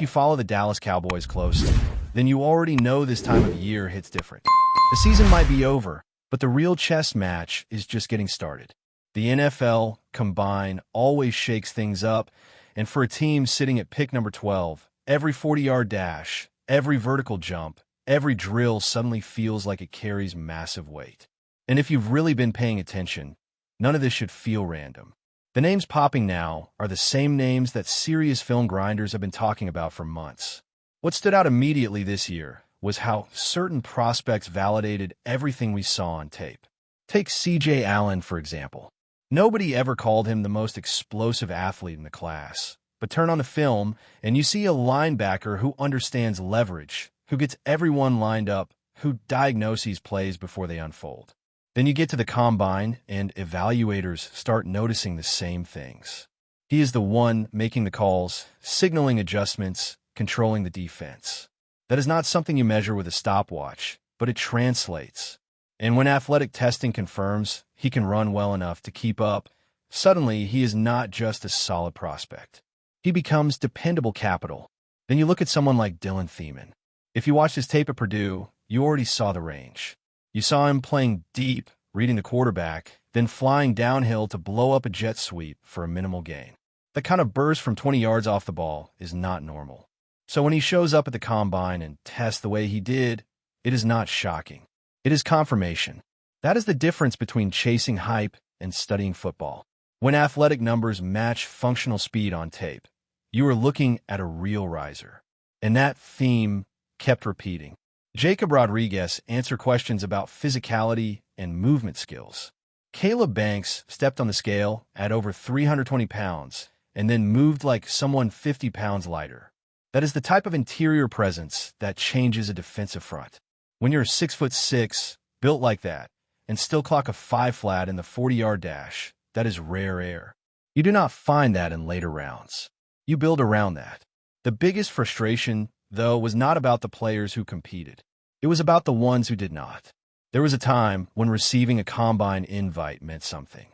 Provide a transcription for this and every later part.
you follow the Dallas Cowboys closely, then you already know this time of year hits different. The season might be over, but the real chess match is just getting started. The NFL Combine always shakes things up, and for a team sitting at pick number 12, every 40-yard dash, every vertical jump, every drill suddenly feels like it carries massive weight. And if you've really been paying attention, none of this should feel random. The names popping now are the same names that serious film grinders have been talking about for months. What stood out immediately this year was how certain prospects validated everything we saw on tape. Take C.J. Allen, for example. Nobody ever called him the most explosive athlete in the class, but turn on the film and you see a linebacker who understands leverage, who gets everyone lined up, who diagnoses plays before they unfold. Then you get to the combine, and evaluators start noticing the same things. He is the one making the calls, signaling adjustments, controlling the defense. That is not something you measure with a stopwatch, but it translates. And when athletic testing confirms he can run well enough to keep up, suddenly he is not just a solid prospect. He becomes dependable capital. Then you look at someone like Dylan Thiemann. If you watched his tape at Purdue, you already saw the range. You saw him playing deep, reading the quarterback, then flying downhill to blow up a jet sweep for a minimal gain. That kind of burst from 20 yards off the ball is not normal. So when he shows up at the combine and tests the way he did, it is not shocking. It is confirmation. That is the difference between chasing hype and studying football. When athletic numbers match functional speed on tape, you are looking at a real riser. And that theme kept repeating. Jacob Rodriguez answered questions about physicality and movement skills. Caleb Banks stepped on the scale at over 320 pounds and then moved like someone 50 pounds lighter. That is the type of interior presence that changes a defensive front. When you're 6'6", built like that, and still clock a 5 flat in the 40-yard dash, that is rare air. You do not find that in later rounds. You build around that. The biggest frustration, though, was not about the players who competed. It was about the ones who did not. There was a time when receiving a combine invite meant something.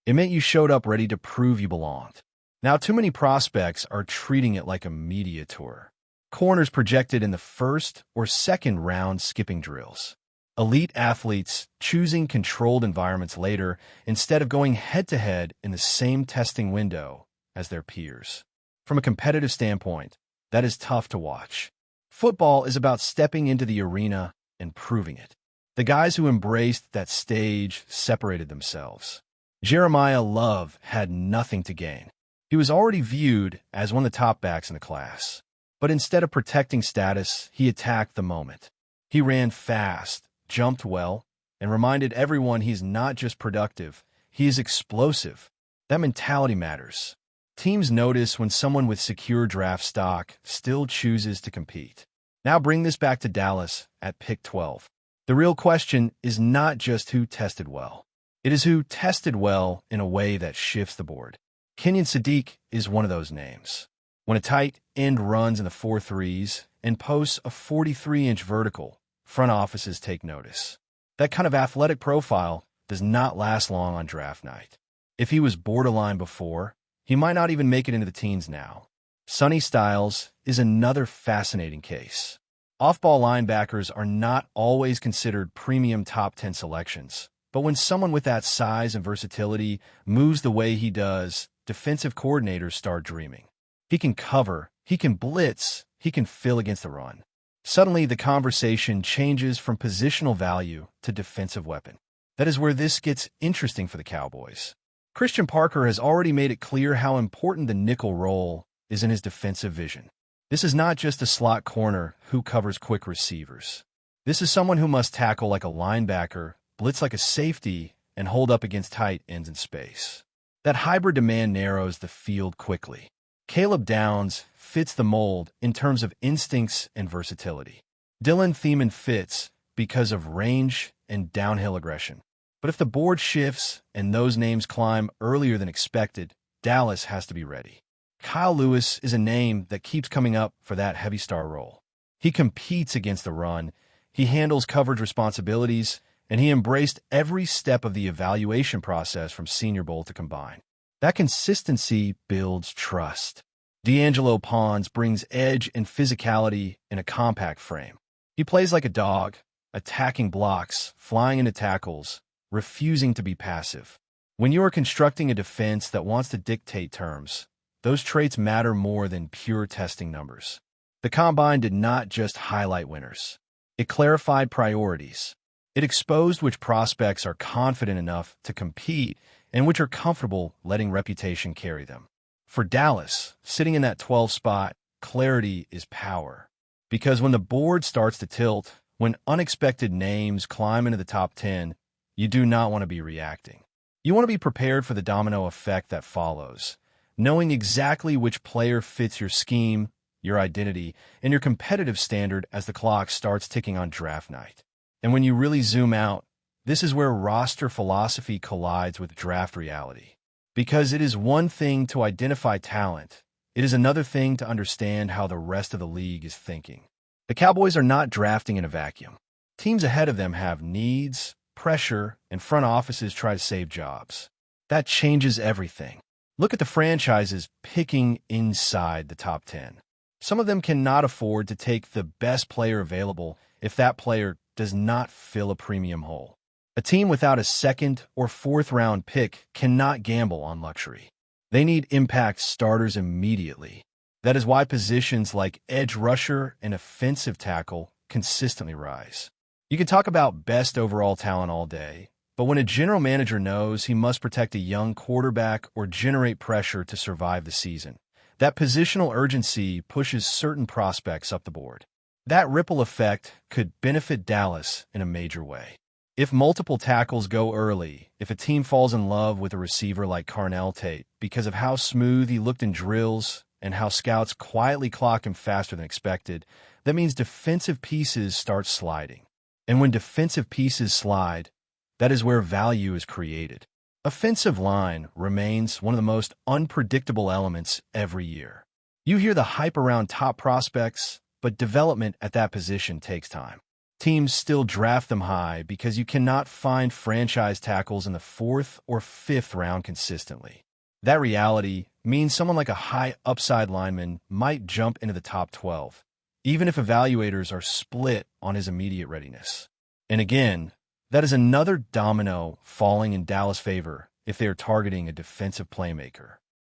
It meant you showed up ready to prove you belonged. Now, too many prospects are treating it like a media tour. Corners projected in the first or second round skipping drills. Elite athletes choosing controlled environments later instead of going head-to-head in the same testing window as their peers. From a competitive standpoint, that is tough to watch. Football is about stepping into the arena and proving it. The guys who embraced that stage separated themselves. Jeremiah Love had nothing to gain. He was already viewed as one of the top backs in the class. But instead of protecting status, he attacked the moment. He ran fast, jumped well, and reminded everyone he's not just productive, he is explosive. That mentality matters. Teams notice when someone with secure draft stock still chooses to compete. Now bring this back to Dallas at pick 12. The real question is not just who tested well. It is who tested well in a way that shifts the board. Kenyon Sadiq is one of those names. When a tight end runs in the 4.3s and posts a 43-inch vertical, front offices take notice. That kind of athletic profile does not last long on draft night. If he was borderline before, he might not even make it into the teens now. Sonny Styles is another fascinating case. Off-ball linebackers are not always considered premium top 10 selections, but when someone with that size and versatility moves the way he does, defensive coordinators start dreaming. He can cover, he can blitz, he can fill against the run. Suddenly, the conversation changes from positional value to defensive weapon. That is where this gets interesting for the Cowboys. Christian Parker has already made it clear how important the nickel role is in his defensive vision. This is not just a slot corner who covers quick receivers. This is someone who must tackle like a linebacker, blitz like a safety, and hold up against tight ends in space. That hybrid demand narrows the field quickly. Caleb Downs fits the mold in terms of instincts and versatility. Dylan Thiemann fits because of range and downhill aggression. But if the board shifts and those names climb earlier than expected, Dallas has to be ready. Kyle Lewis is a name that keeps coming up for that heavy star role. He competes against the run, he handles coverage responsibilities, and he embraced every step of the evaluation process from Senior Bowl to Combine. That consistency builds trust. D'Angelo Pons brings edge and physicality in a compact frame. He plays like a dog, attacking blocks, flying into tackles, refusing to be passive. When you are constructing a defense that wants to dictate terms, those traits matter more than pure testing numbers. The Combine did not just highlight winners. It clarified priorities. It exposed which prospects are confident enough to compete and which are comfortable letting reputation carry them. For Dallas, sitting in that 12th spot, clarity is power. Because when the board starts to tilt, when unexpected names climb into the top 10, you do not want to be reacting. You want to be prepared for the domino effect that follows, knowing exactly which player fits your scheme, your identity, and your competitive standard as the clock starts ticking on draft night. And when you really zoom out, this is where roster philosophy collides with draft reality. Because it is one thing to identify talent, it is another thing to understand how the rest of the league is thinking. The Cowboys are not drafting in a vacuum. Teams ahead of them have needs, pressure, and front offices try to save jobs. That changes everything. Look at the franchises picking inside the top 10. Some of them cannot afford to take the best player available if that player does not fill a premium hole. A team without a second or fourth round pick cannot gamble on luxury. They need impact starters immediately. That is why positions like edge rusher and offensive tackle consistently rise. You can talk about best overall talent all day, but when a general manager knows he must protect a young quarterback or generate pressure to survive the season, that positional urgency pushes certain prospects up the board. That ripple effect could benefit Dallas in a major way. If multiple tackles go early, if a team falls in love with a receiver like Carnell Tate because of how smooth he looked in drills and how scouts quietly clock him faster than expected, that means defensive pieces start sliding. And when defensive pieces slide, that is where value is created. Offensive line remains one of the most unpredictable elements every year. You hear the hype around top prospects, but development at that position takes time. Teams still draft them high because you cannot find franchise tackles in the 4th or 5th round consistently. That reality means someone like a high upside lineman might jump into the top 12, even if evaluators are split on his immediate readiness. And again, that is another domino falling in Dallas' favor if they are targeting a defensive playmaker.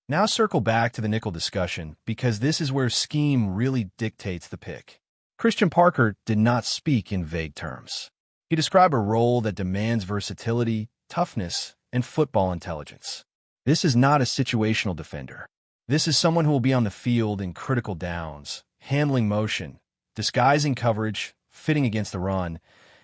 Now circle back to the nickel discussion because this is where scheme really dictates the pick. Christian Parker did not speak in vague terms. He described a role that demands versatility, toughness, and football intelligence. This is not a situational defender. This is someone who will be on the field in critical downs, handling motion, disguising coverage, fitting against the run,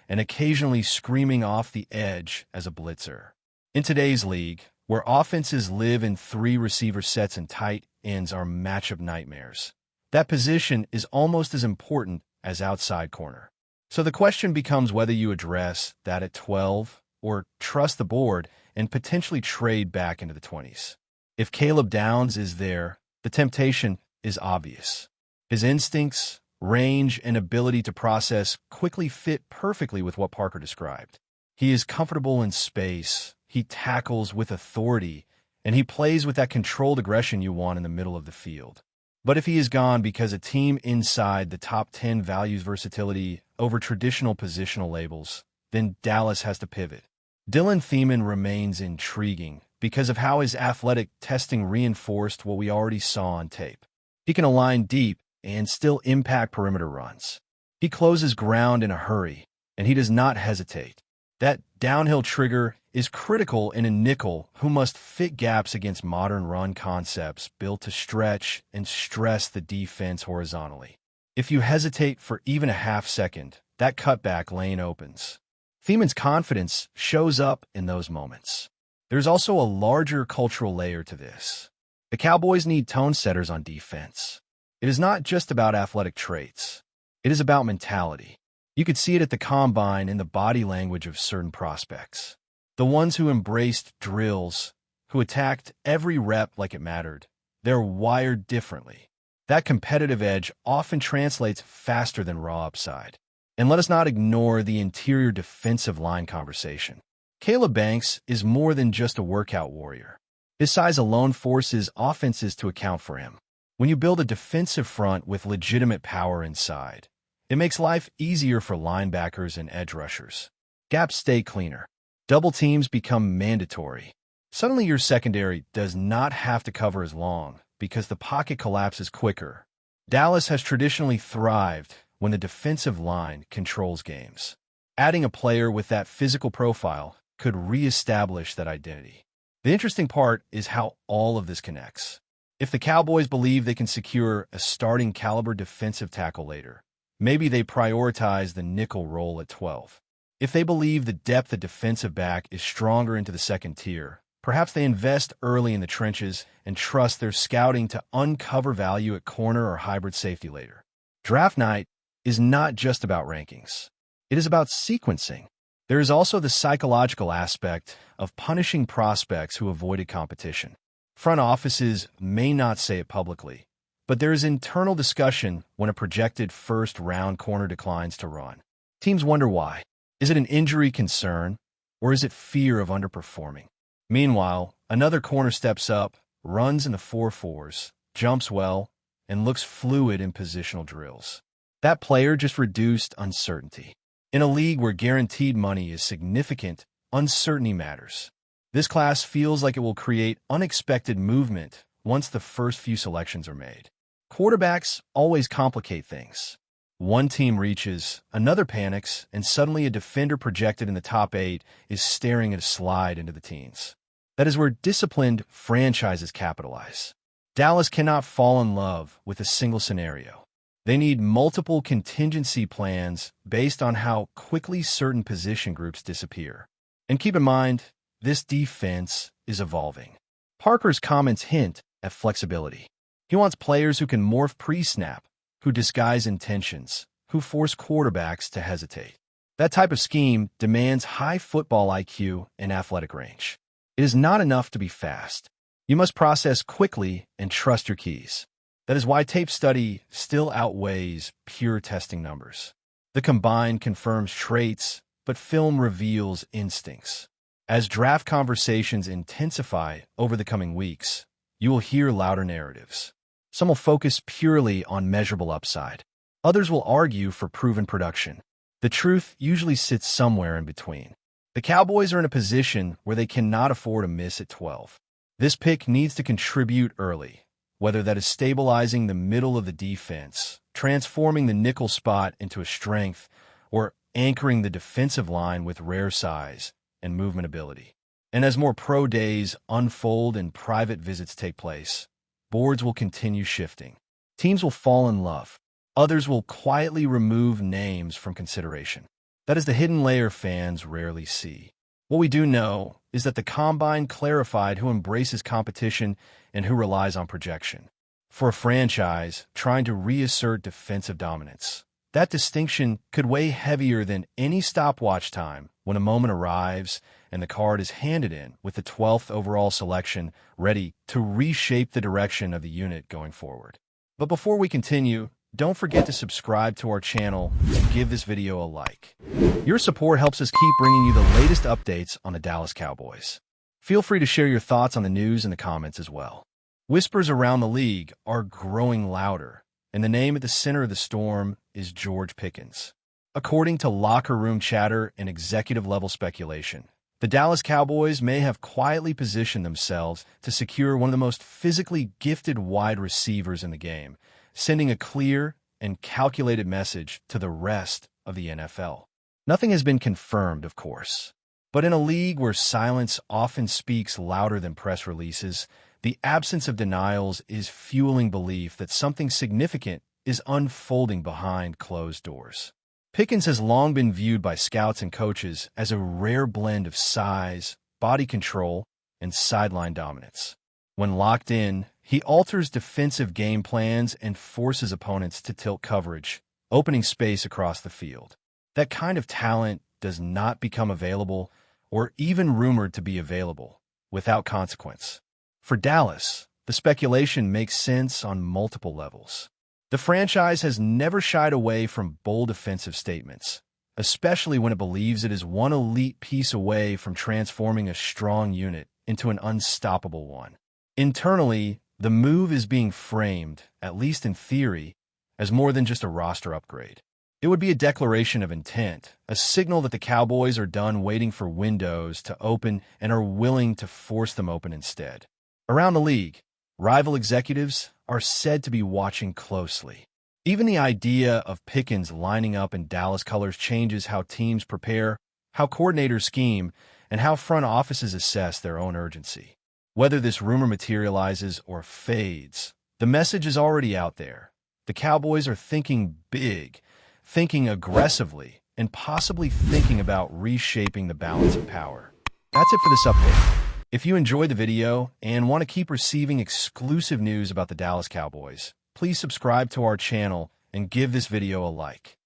and occasionally screaming off the edge as a blitzer. In today's league, where offenses live in 3 receiver sets and tight ends are matchup nightmares, that position is almost as important as outside corner. So the question becomes whether you address that at 12 or trust the board and potentially trade back into the 20s. If Caleb Downs is there, the temptation is obvious. His instincts, range, and ability to process quickly fit perfectly with what Parker described. He is comfortable in space, he tackles with authority, and he plays with that controlled aggression you want in the middle of the field. But if he is gone because a team inside the top 10 values versatility over traditional positional labels, then Dallas has to pivot. Dylan Thiemann remains intriguing because of how his athletic testing reinforced what we already saw on tape. He can align deep and still impact perimeter runs. He closes ground in a hurry, and he does not hesitate. That downhill trigger is critical in a nickel who must fit gaps against modern run concepts built to stretch and stress the defense horizontally. If you hesitate for even a half second, that cutback lane opens. Thiemann's confidence shows up in those moments. There's also a larger cultural layer to this. The Cowboys need tone setters on defense. It is not just about athletic traits. It is about mentality. You could see it at the Combine in the body language of certain prospects. The ones who embraced drills, who attacked every rep like it mattered, they're wired differently. That competitive edge often translates faster than raw upside. And let us not ignore the interior defensive line conversation. Caleb Banks is more than just a workout warrior. His size alone forces offenses to account for him. When you build a defensive front with legitimate power inside, it makes life easier for linebackers and edge rushers. Gaps stay cleaner. Double teams become mandatory. Suddenly your secondary does not have to cover as long because the pocket collapses quicker. Dallas has traditionally thrived when the defensive line controls games. Adding a player with that physical profile could reestablish that identity. The interesting part is how all of this connects. If the Cowboys believe they can secure a starting caliber defensive tackle later, maybe they prioritize the nickel role at 12. If they believe the depth at defensive back is stronger into the second tier, perhaps they invest early in the trenches and trust their scouting to uncover value at corner or hybrid safety later. Draft night is not just about rankings. It is about sequencing. There is also the psychological aspect of punishing prospects who avoided competition. Front offices may not say it publicly, but there is internal discussion when a projected first-round corner declines to run. Teams wonder why. Is it an injury concern, or is it fear of underperforming? Meanwhile, another corner steps up, runs in the 4.4s, jumps well, and looks fluid in positional drills. That player just reduced uncertainty. In a league where guaranteed money is significant, uncertainty matters. This class feels like it will create unexpected movement once the first few selections are made. Quarterbacks always complicate things. One team reaches, another panics, and suddenly a defender projected in the top 8 is staring at a slide into the teens. That is where disciplined franchises capitalize. Dallas cannot fall in love with a single scenario. They need multiple contingency plans based on how quickly certain position groups disappear. And keep in mind, this defense is evolving. Parker's comments hint at flexibility. He wants players who can morph pre-snap, who disguise intentions, who force quarterbacks to hesitate. That type of scheme demands high football IQ and athletic range. It is not enough to be fast. You must process quickly and trust your keys. That is why tape study still outweighs pure testing numbers. The combine confirms traits, but film reveals instincts. As draft conversations intensify over the coming weeks, you will hear louder narratives. Some will focus purely on measurable upside. Others will argue for proven production. The truth usually sits somewhere in between. The Cowboys are in a position where they cannot afford a miss at 12. This pick needs to contribute early, whether that is stabilizing the middle of the defense, transforming the nickel spot into a strength, or anchoring the defensive line with rare size and movement ability. And as more pro days unfold and private visits take place, boards will continue shifting. Teams will fall in love. Others will quietly remove names from consideration. That is the hidden layer fans rarely see. What we do know is that the combine clarified who embraces competition and who relies on projection. For a franchise trying to reassert defensive dominance, that distinction could weigh heavier than any stopwatch time when a moment arrives and the card is handed in with the 12th overall selection ready to reshape the direction of the unit going forward. But before we continue, don't forget to subscribe to our channel and give this video a like. Your support helps us keep bringing you the latest updates on the Dallas Cowboys. Feel free to share your thoughts on the news in the comments as well. Whispers around the league are growing louder, and the name at the center of the storm is George Pickens. According to locker room chatter and executive-level speculation, the Dallas Cowboys may have quietly positioned themselves to secure one of the most physically gifted wide receivers in the game, sending a clear and calculated message to the rest of the NFL. Nothing has been confirmed, of course, but in a league where silence often speaks louder than press releases, the absence of denials is fueling belief that something significant is unfolding behind closed doors. Pickens has long been viewed by scouts and coaches as a rare blend of size, body control, and sideline dominance. When locked in, he alters defensive game plans and forces opponents to tilt coverage, opening space across the field. That kind of talent does not become available, or even rumored to be available, without consequence. For Dallas, the speculation makes sense on multiple levels. The franchise has never shied away from bold offensive statements, especially when it believes it is one elite piece away from transforming a strong unit into an unstoppable one. Internally, The move is being framed, at least in theory, as more than just a roster upgrade. It would be a declaration of intent, a signal that the Cowboys are done waiting for windows to open and are willing to force them open instead. Around the league, rival executives are said to be watching closely. Even the idea of Pickens lining up in Dallas colors changes how teams prepare, how coordinators scheme, and how front offices assess their own urgency. Whether this rumor materializes or fades, the message is already out there. The Cowboys are thinking big, thinking aggressively, and possibly thinking about reshaping the balance of power. That's it for this update. If you enjoyed the video and want to keep receiving exclusive news about the Dallas Cowboys, please subscribe to our channel and give this video a like.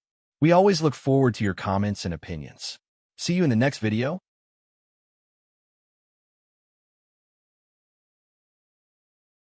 We always look forward to your comments and opinions. See you in the next video.